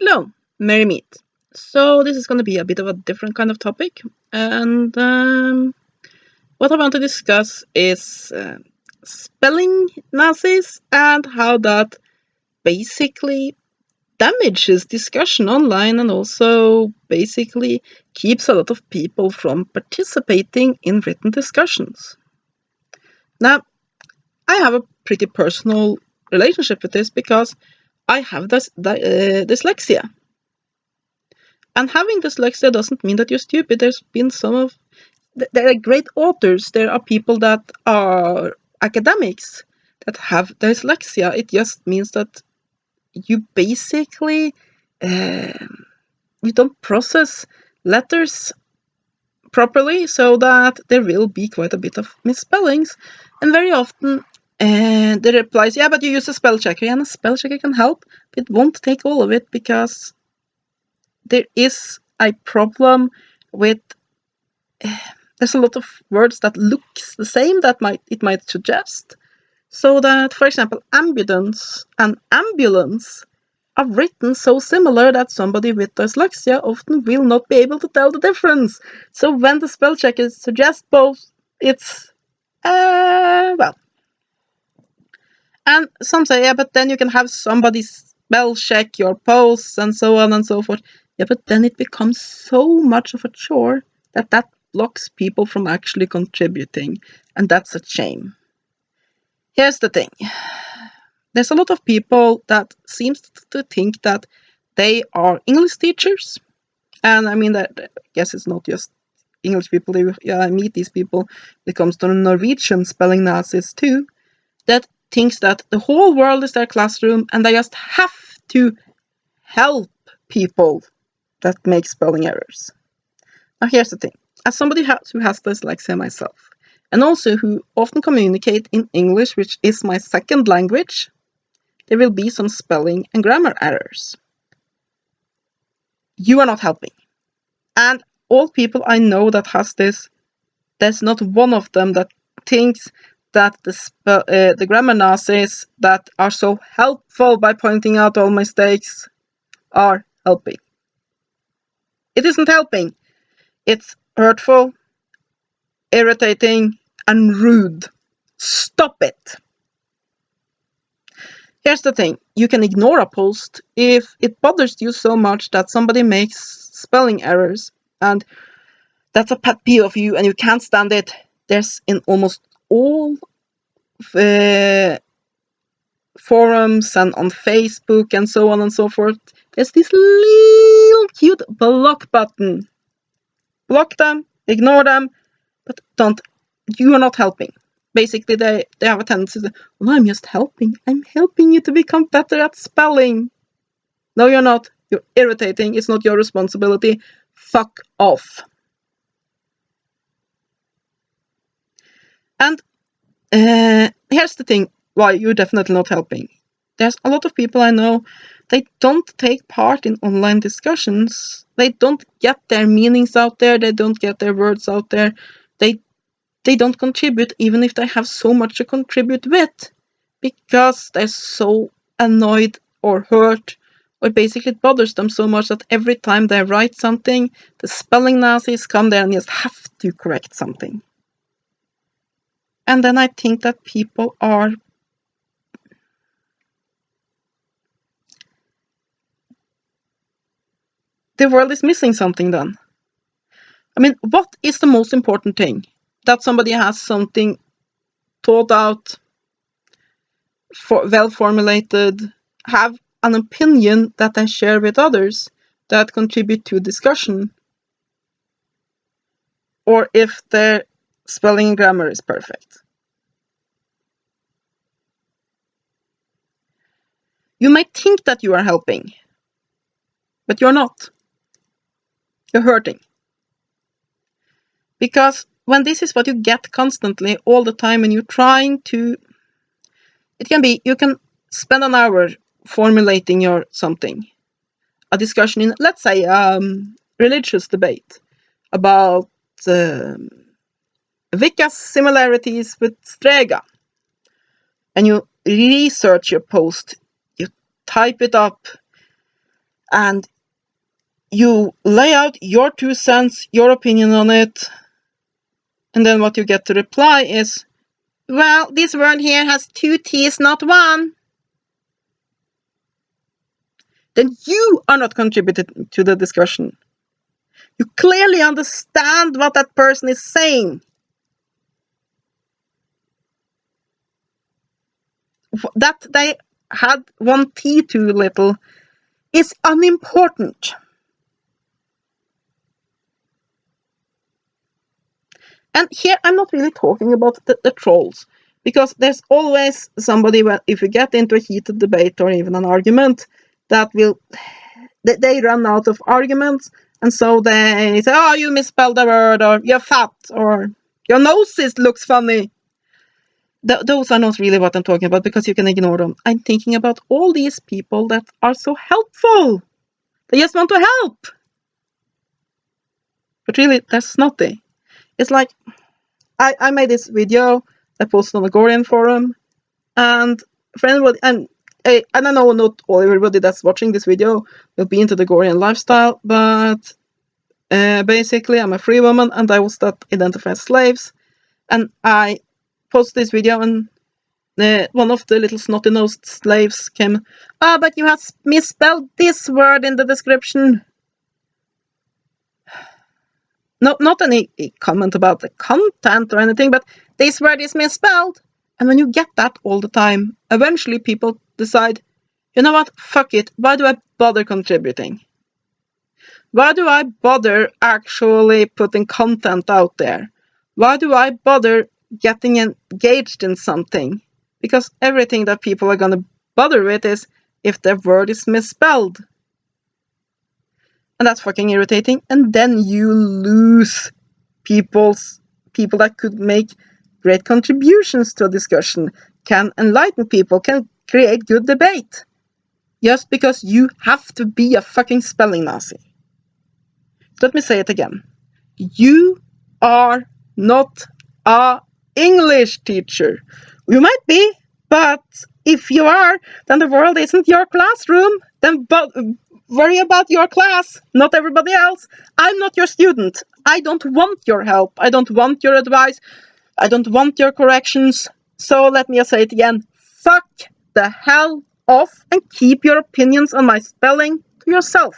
Hello, merry meet. So this is going to be a bit of a different kind of topic, and what I want to discuss is spelling Nazis and how that basically damages discussion online and also basically keeps a lot of people from participating in written discussions. Now, I have a pretty personal relationship with this because I have dyslexia. And having dyslexia doesn't mean that you're stupid. There's been there are great authors. There are people that are academics that have dyslexia. It just means that you basically you don't process letters properly, so that there will be quite a bit of misspellings, and very often the replies, yeah, but you use a spell checker, and a spell checker can help, but it won't take all of it because there is a problem with there's a lot of words that looks the same that it might suggest. So that, for example, ambulance and ambulance are written so similar that somebody with dyslexia often will not be able to tell the difference. So when the spell checker suggests both, it's well. And some say, yeah, but then you can have somebody spell check your posts and so on and so forth. Yeah, but then it becomes so much of a chore that blocks people from actually contributing, and that's a shame. Here's the thing. There's a lot of people that seems to think that they are English teachers, and I mean that I guess it's not just English people. I meet these people. It comes to Norwegian spelling Nazis too, that thinks that the whole world is their classroom and they just have to help people that make spelling errors. Now here's the thing. As somebody who has dyslexia myself, and also who often communicate in English, which is my second language, there will be some spelling and grammar errors. You are not helping. And all people I know that has this, there's not one of them that thinks that the grammar Nazis that are so helpful by pointing out all mistakes are helping. It isn't helping. It's hurtful, irritating, and rude. Stop it. Here's the thing. You can ignore a post if it bothers you so much that somebody makes spelling errors, and that's a pet peeve of you and you can't stand it. There's in almost all forums and on Facebook and so on and so forth, there's this little cute block button. Block them, ignore them, but you are not helping. Basically, they have a tendency to, well, I'm just helping. I'm helping you to become better at spelling. No, you're not. You're irritating. It's not your responsibility. Fuck off. And here's the thing why you're definitely not helping. There's a lot of people I know, they don't take part in online discussions. They don't get their meanings out there. They don't get their words out there. They don't contribute even if they have so much to contribute with, because they're so annoyed or hurt, or basically it bothers them so much that every time they write something, the spelling Nazis come there and just have to correct something. And then I think that people are the world is missing something then. I mean, what is the most important thing? That somebody has something thought out, well formulated, have an opinion that they share with others that contribute to discussion, or if their spelling and grammar is perfect. You might think that you are helping, but you're not. You're hurting. Because when this is what you get constantly all the time and you're trying to, it can be, you can spend an hour formulating your something, a discussion in, let's say, religious debate about Wicca's similarities with Strega, and you research your post, you type it up, and you lay out your 2 cents, your opinion on it, and then what you get to reply is, well, this word here has 2 T's, not 1. Then you are not contributing to the discussion. You clearly understand what that person is saying. That they had 1 T too little is unimportant. And here I'm not really talking about the trolls, because there's always somebody, if you get into a heated debate or even an argument, that they run out of arguments, and so they say, oh, you misspelled a word, or you're fat, or your nose looks funny. Those are not really what I'm talking about, because you can ignore them. I'm thinking about all these people that are so helpful. They just want to help. But really, that's snotty. It's like, I made this video I posted on the Gorian forum, and for anybody, and I know not everybody that's watching this video will be into the Gorian lifestyle, but basically I'm a free woman, and I was that identified slaves, and I posted this video, and one of the little snotty-nosed slaves came, but you have misspelled this word in the description. No, not any comment about the content or anything, but this word is misspelled. And when you get that all the time, eventually people decide, you know what, fuck it, why do I bother contributing? Why do I bother actually putting content out there? Why do I bother getting engaged in something? Because everything that people are going to bother with is if their word is misspelled. And that's fucking irritating. And then you lose people that could make great contributions to a discussion, can enlighten people, can create good debate. Just because you have to be a fucking spelling Nazi. Let me say it again. You are not a English teacher. You might be, but if you are, then the world isn't your classroom. Then worry about your class, not everybody else. I'm not your student. I don't want your help. I don't want your advice. I don't want your corrections. So let me say it again. Fuck the hell off and keep your opinions on my spelling to yourself.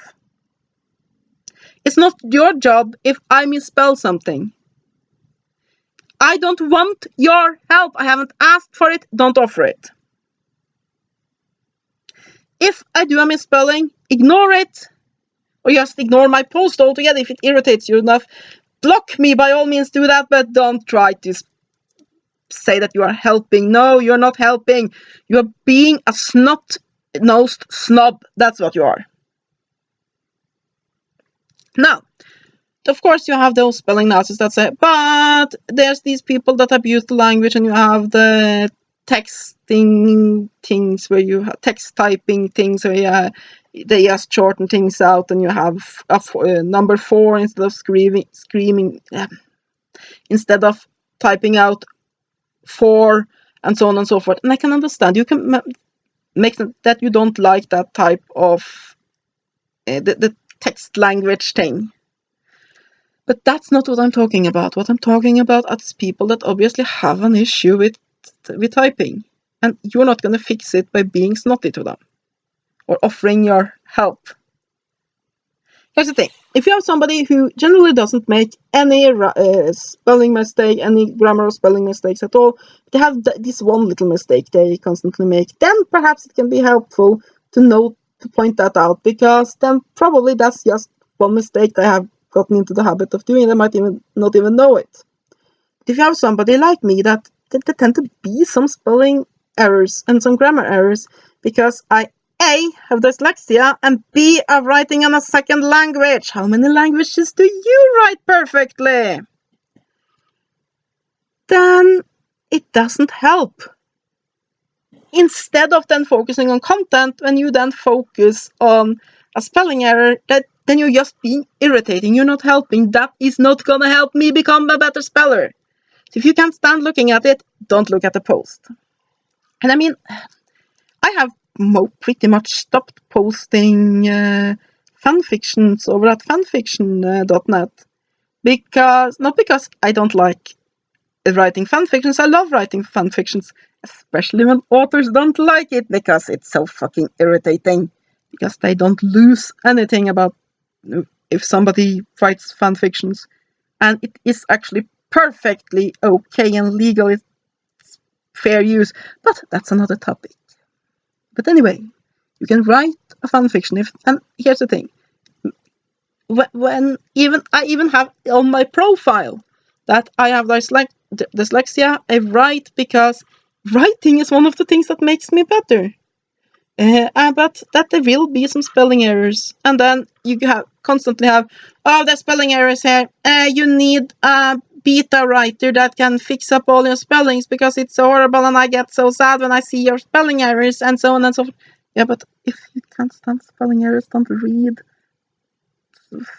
It's not your job if I misspell something. I don't want your help. I haven't asked for it. Don't offer it. If I do a misspelling, ignore it. Or just ignore my post altogether if it irritates you enough. Block me, by all means do that, but don't try to say that you are helping. No, you're not helping. You are being a snot-nosed snob. That's what you are. Now, of course, you have those spelling Nazis that say, but there's these people that abuse the language, and you have the texting things where you have text typing things where they just shorten things out, and you have number 4 instead of screaming instead of typing out 4, and so on and so forth. And I can understand you can make that you don't like that type of the text language thing. But that's not what I'm talking about. What I'm talking about is people that obviously have an issue with typing. And you're not going to fix it by being snotty to them or offering your help. Here's the thing. If you have somebody who generally doesn't make any spelling mistake, any grammar or spelling mistakes at all, they have this one little mistake they constantly make, then perhaps it can be helpful to point that out, because then probably that's just one mistake they have gotten into the habit of doing. They might not even know it. If you have somebody like me that there tend to be some spelling errors and some grammar errors because I A, have dyslexia, and B, are writing in a second language. How many languages do you write perfectly? Then it doesn't help. Instead of then focusing on content, when you then focus on a spelling error, then you're just being irritating. You're not helping. That is not gonna help me become a better speller. So if you can't stand looking at it, don't look at the post. And I mean, I have pretty much stopped posting fan fictions over at fanfiction.net. Not because I don't like writing fan fictions. I love writing fan fictions, especially when authors don't like it, because it's so fucking irritating. Because they don't lose anything about if somebody writes fan fictions, and it is actually perfectly okay and legal. It's fair use, but that's another topic. But anyway, you can write a fan fiction and here's the thing. When I even have on my profile that I have dyslexia, I write because writing is one of the things that makes me better. But that there will be some spelling errors, and then you constantly have, oh, there's spelling errors here. You need a beta writer that can fix up all your spellings because it's so horrible, and I get so sad when I see your spelling errors, and so on and so forth. Yeah, but if you can't stand spelling errors, don't read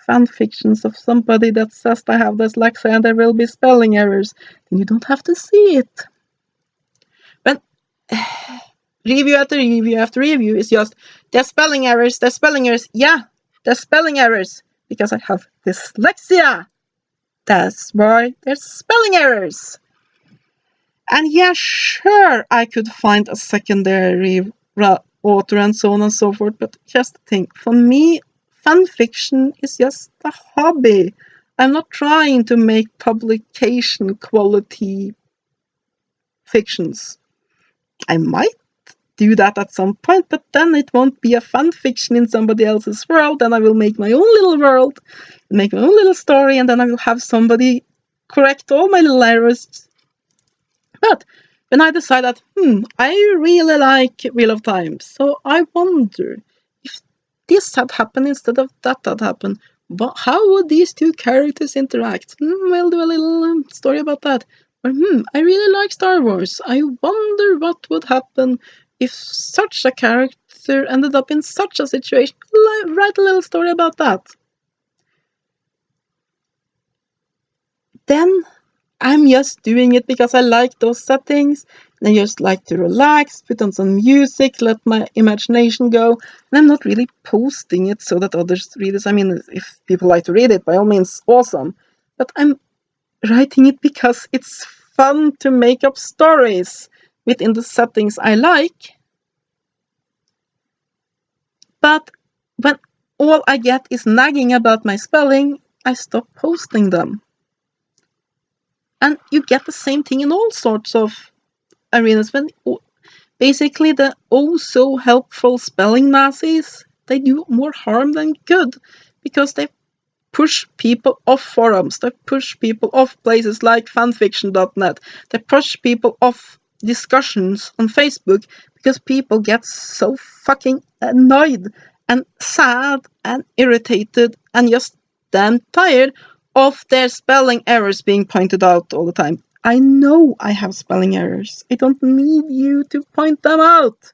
fan fictions of somebody that says they have dyslexia and there will be spelling errors. Then you don't have to see it. When review after review after review is just, there's spelling errors, yeah, there's spelling errors because I have dyslexia. That's why there's spelling errors. And yeah, sure, I could find a secondary author and so on and so forth, but here's the thing. For me, fan fiction is just a hobby. I'm not trying to make publication quality fictions. I might do that at some point, but then it won't be a fan fiction in somebody else's world. Then I will make my own little world, make my own little story, and then I will have somebody correct all my little errors. But when I decided, I really like Wheel of Time, so I wonder if this had happened instead of that had happened, but how would these two characters interact? We'll do a little story about that. Or, I really like Star Wars. I wonder what would happen if such a character ended up in such a situation. Write a little story about that. Then I'm just doing it because I like those settings, and I just like to relax, put on some music, let my imagination go, and I'm not really posting it so that others read it. I mean, if people like to read it, by all means, awesome. But I'm writing it because it's fun to make up stories within the settings I like. But when all I get is nagging about my spelling, I stop posting them. And you get the same thing in all sorts of arenas. When basically the so helpful spelling Nazis, they do more harm than good, because they push people off forums, they push people off places like fanfiction.net, they push people off discussions on Facebook, because people get so fucking annoyed and sad and irritated and just damn tired of their spelling errors being pointed out all the time. I know I have spelling errors. I don't need you to point them out.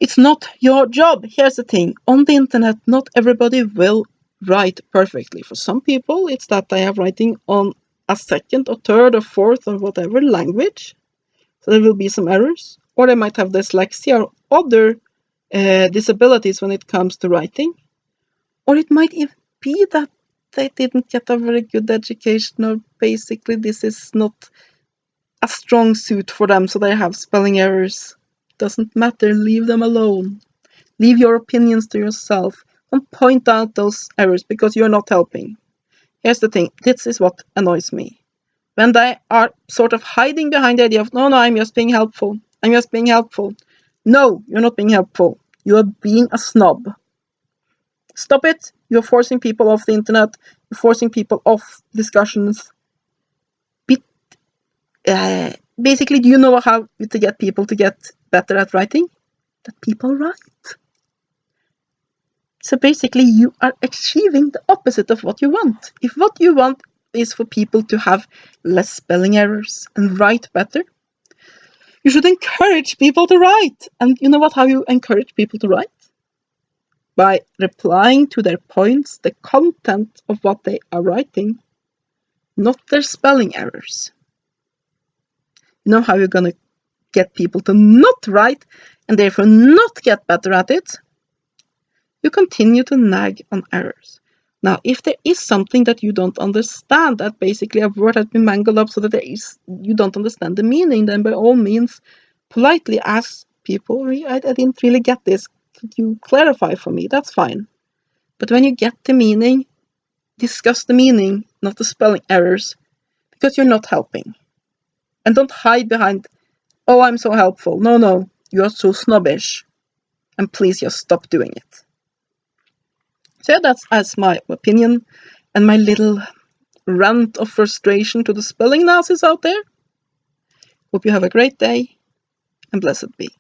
It's not your job. Here's the thing. On the internet, not everybody will write perfectly. For some people, it's that they are writing on a second or third or fourth or whatever language. So there will be some errors. Or they might have dyslexia or other disabilities when it comes to writing. Or it might even be that they didn't get a very good education, or basically this is not a strong suit for them, so they have spelling errors. Doesn't matter, leave them alone. Leave your opinions to yourself. Don't point out those errors, because you're not helping. Here's the thing, this is what annoys me. When they are sort of hiding behind the idea of, no, I'm just being helpful. I'm just being helpful. No, you're not being helpful. You are being a snob. Stop it. You're forcing people off the internet. You're forcing people off discussions. Basically, do you know how to get people to get better at writing? That people write. So basically, you are achieving the opposite of what you want. If what you want is for people to have less spelling errors and write better, you should encourage people to write. And you know how you encourage people to write? By replying to their points, the content of what they are writing, not their spelling errors. You know how you're going to get people to not write and therefore not get better at it, you continue to nag on errors. Now, if there is something that you don't understand, that basically a word has been mangled up so that you don't understand the meaning, then by all means, politely ask people, I didn't really get this. Could you clarify for me? That's fine. But when you get the meaning, discuss the meaning, not the spelling errors, because you're not helping. And don't hide behind, oh, I'm so helpful. No, you are so snobbish. And please just stop doing it. So yeah, that's my opinion and my little rant of frustration to the spelling Nazis out there. Hope you have a great day, and blessed be.